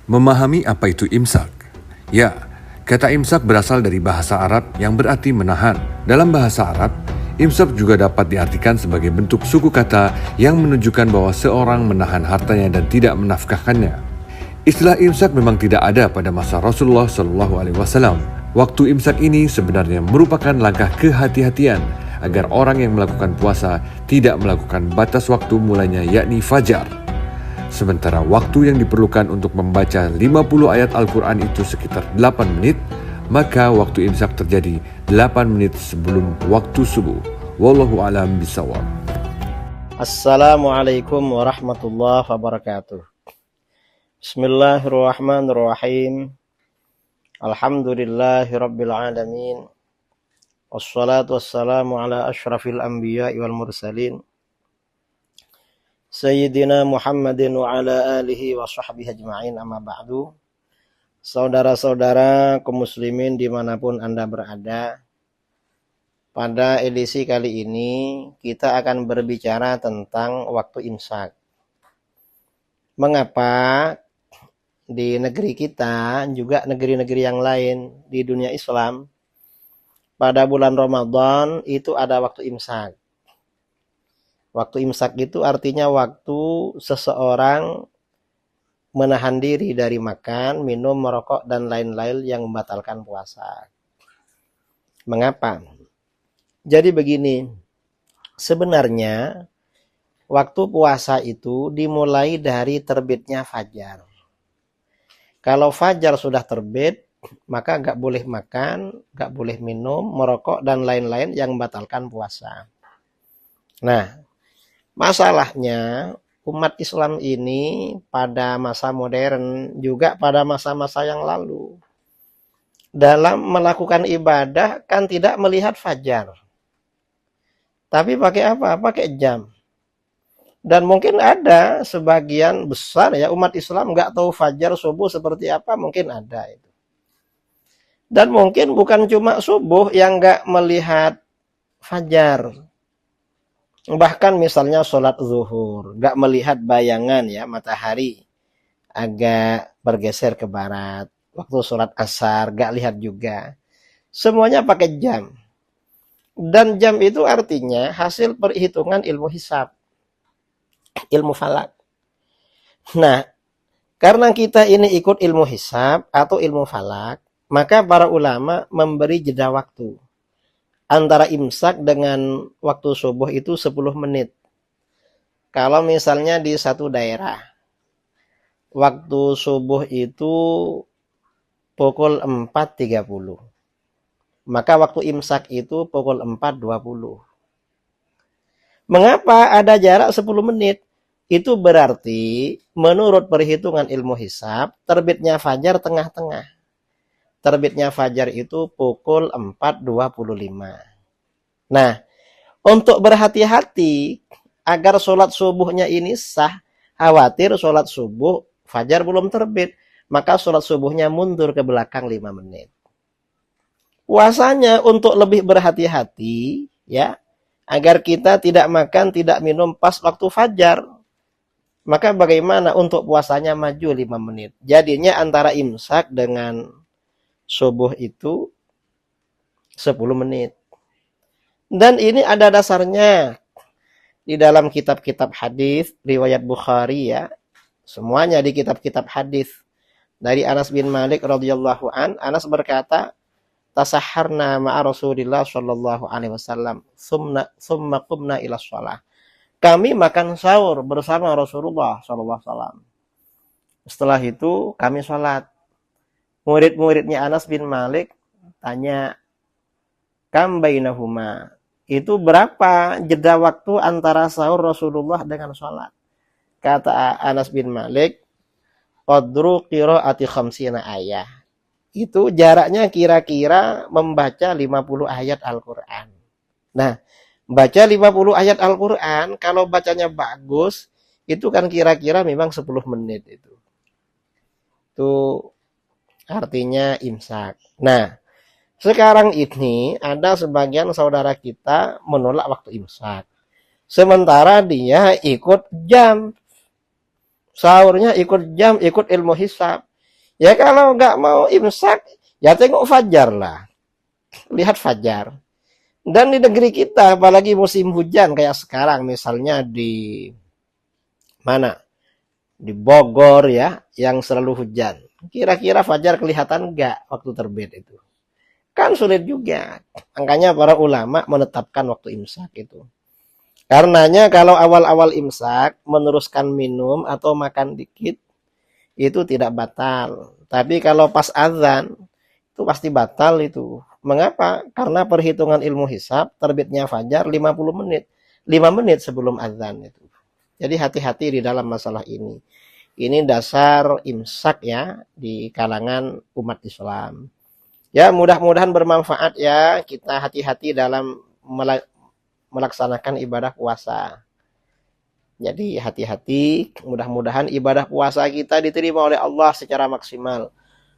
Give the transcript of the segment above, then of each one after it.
Memahami apa itu imsak? Ya, kata imsak berasal dari bahasa Arab yang berarti menahan. Dalam bahasa Arab, imsak juga dapat diartikan sebagai bentuk suku kata yang menunjukkan bahwa seorang menahan hartanya dan tidak menafkahkannya. Istilah imsak memang tidak ada pada masa Rasulullah SAW. Waktu imsak ini sebenarnya merupakan langkah kehati-hatian agar orang yang melakukan puasa tidak melakukan batas waktu mulainya yakni fajar. Sementara waktu yang diperlukan untuk membaca 50 ayat Al-Quran itu sekitar 8 menit, maka waktu imsak terjadi 8 menit sebelum waktu subuh. Wallahu a'lam bishawab. Assalamualaikum warahmatullahi wabarakatuh. Bismillahirrahmanirrahim. Alhamdulillahirabbil alamin. Wassalatu wassalamu ala asyrafil anbiya'i wal mursalin. Sayyidina Muhammadin wa ala alihi wa sahbihi ajma'in, amma ba'du. Saudara-saudara kaum muslimin dimanapun Anda berada, pada edisi kali ini kita akan berbicara tentang waktu imsak. Mengapa di negeri kita, juga negeri-negeri yang lain di dunia Islam, pada bulan Ramadan itu ada waktu imsak. Waktu imsak itu artinya waktu seseorang menahan diri dari makan, minum, merokok, dan lain-lain yang membatalkan puasa. Mengapa? Jadi begini, sebenarnya waktu puasa itu dimulai dari terbitnya fajar. Kalau fajar sudah terbit, maka nggak boleh makan, nggak boleh minum, merokok, dan lain-lain yang membatalkan puasa. Nah, masalahnya umat Islam ini pada masa modern juga pada masa-masa yang lalu dalam melakukan ibadah kan tidak melihat fajar. Tapi pakai apa? Pakai jam. Dan mungkin ada sebagian besar ya umat Islam nggak tahu fajar subuh seperti apa, mungkin ada itu. Dan mungkin bukan cuma subuh yang nggak melihat fajar. Bahkan misalnya sholat zuhur, nggak melihat bayangan ya matahari agak bergeser ke barat. Waktu sholat asar, nggak lihat juga. Semuanya pakai jam. Dan jam itu artinya hasil perhitungan ilmu hisab, ilmu falak. Nah, karena kita ini ikut ilmu hisab atau ilmu falak, maka para ulama memberi jeda waktu antara imsak dengan waktu subuh itu 10 menit. Kalau misalnya di satu daerah, waktu subuh itu pukul 4.30. Maka waktu imsak itu pukul 4.20. Mengapa ada jarak 10 menit? Itu berarti menurut perhitungan ilmu hisab, terbitnya fajar tengah-tengah. Terbitnya fajar itu pukul 4.25. Nah, untuk berhati-hati agar sholat subuhnya ini sah, khawatir sholat subuh fajar belum terbit, maka sholat subuhnya mundur ke belakang 5 menit. Puasanya untuk lebih berhati-hati, ya, agar kita tidak makan, tidak minum pas waktu fajar. Maka bagaimana untuk puasanya maju 5 menit? Jadinya antara imsak dengan subuh itu 10 menit. Dan ini ada dasarnya di dalam kitab-kitab hadis riwayat Bukhari ya. Semuanya di kitab-kitab hadis. Dari Anas bin Malik radhiyallahu an, Anas berkata, "Tasahharna ma'a Rasulillah sallallahu alaihi wasallam, tsumma qumna ila shalah." Kami makan sahur bersama Rasulullah sallallahu alaihi wasallam. Setelah itu kami salat. Murid-muridnya Anas bin Malik tanya, kam bainahuma, itu berapa jeda waktu antara sahur Rasulullah dengan sholat? Kata Anas bin Malik, qadru qiraati khamsina ayah. Itu jaraknya kira-kira membaca 50 ayat Al-Quran. Nah, baca 50 ayat Al-Quran, kalau bacanya bagus, itu kan kira-kira memang 10 menit itu. Itu artinya imsak. Nah, sekarang ini ada sebagian saudara kita menolak waktu imsak. Sementara dia ikut jam. Sahurnya ikut jam, ikut ilmu hisab. Ya kalau nggak mau imsak, ya tengok fajar lah. Lihat fajar. Dan di negeri kita, apalagi musim hujan kayak sekarang, misalnya di mana? Di Bogor ya, yang selalu hujan. Kira-kira fajar kelihatan nggak waktu terbit itu? Kan sulit juga. Makanya para ulama menetapkan waktu imsak itu. Karenanya kalau awal-awal imsak meneruskan minum atau makan dikit itu tidak batal. Tapi kalau pas azan itu pasti batal itu. Mengapa? Karena perhitungan ilmu hisab terbitnya fajar 50 menit. 5 menit sebelum azan itu. Jadi hati-hati di dalam masalah ini. Ini dasar imsak ya di kalangan umat Islam. Ya mudah-mudahan bermanfaat ya. Kita hati-hati dalam melaksanakan ibadah puasa. Jadi hati-hati, mudah-mudahan ibadah puasa kita diterima oleh Allah secara maksimal.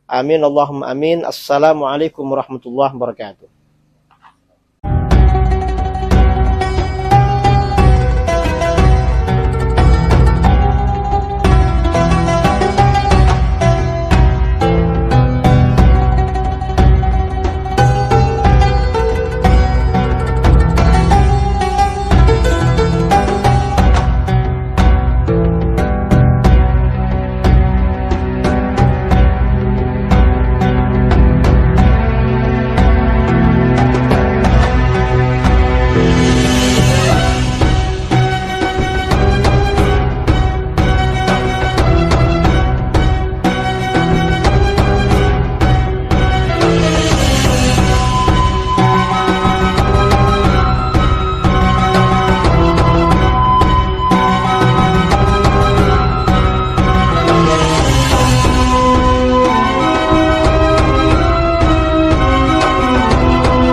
Amin Allahumma amin. Assalamualaikum warahmatullahi wabarakatuh.